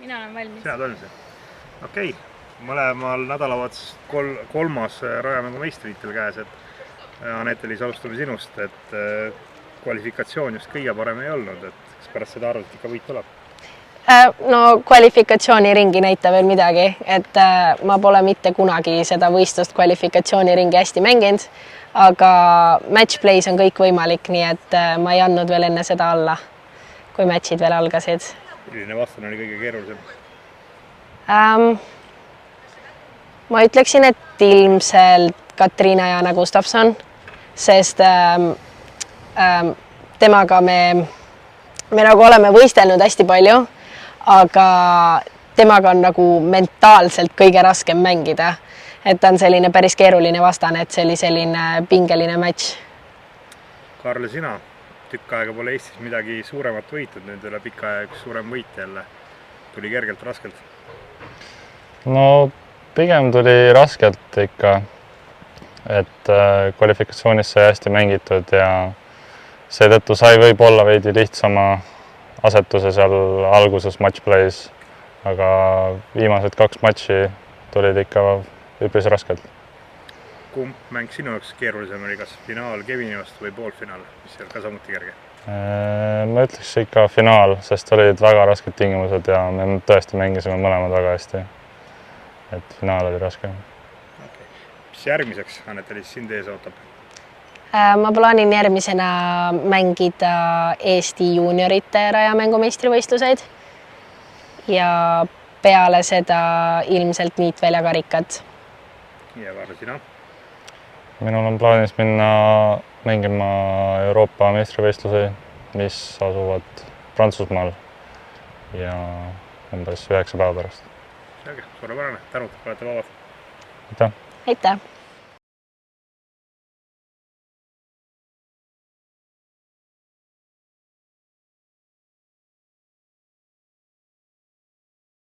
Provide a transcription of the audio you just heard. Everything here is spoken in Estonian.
Mina olen valmis. Sina valmis? Okei. Mõlemal nädalavahetus kolmas Rajamängu meistritiitel käes, et Anett-Liis, alustame sinust, et kvalifikatsioon just kõige parem ei olnud, et kas pärast seda arvalt ikka võit tuleb? No kvalifikatsiooniringi näita veel midagi, et ma pole mitte kunagi seda võistlust kvalifikatsiooniringi hästi mänginud, aga matchplays on kõik võimalik, nii et ma ei andnud veel enne seda alla, kui matchid veel algasid. Milline vastane oli kõige keerulisem? Ma ütleksin, et ilmselt Katriina-Jaana Gustafson, sest temaga me nagu oleme võistelnud hästi palju, aga temaga on nagu mentaalselt kõige raskem mängida. Et ta on selline päris keeruline vastane, et see oli selline pingeline match. Karl, sina tükk aega pole Eestis midagi suuremat võitud, nüüd üle pika aja üks suurem võit jälle. Tuli kergelt, raskelt? No pigem tuli raskelt ikka, et kvalifikatsioonis sai hästi mängitud ja seetõttu sai võib-olla veidi lihtsama asetuse seal alguses matchplays, aga viimased 2 matši tulid ikka üpris raskelt. Kumb mäng sinu jaoks keerulisem oli, kas finaal Kevini vastu või poolfinaal, mis seal ka samuti kerge? Ma ütleks ikka finaal, sest olid väga rasked tingimused ja me tõesti mängisime mõlemad väga hästi. Et finaal oli raske. Okay. Mis järgmiseks, Anett-Liis, sind ees ootab? Ma plaanin järgmisena mängida Eesti juuniorite rajamängu meistrivõistluseid ja peale seda ilmselt niitväljakarikat. Ja Karl, sina? Minul on plaanis minna mängima Euroopa meistrivõistlusi, mis asuvad Prantsusmaal ja umbes 9 päeva pärast. Selge, suurepärane. Tänud, olete vabad. Aitäh! Aitäh!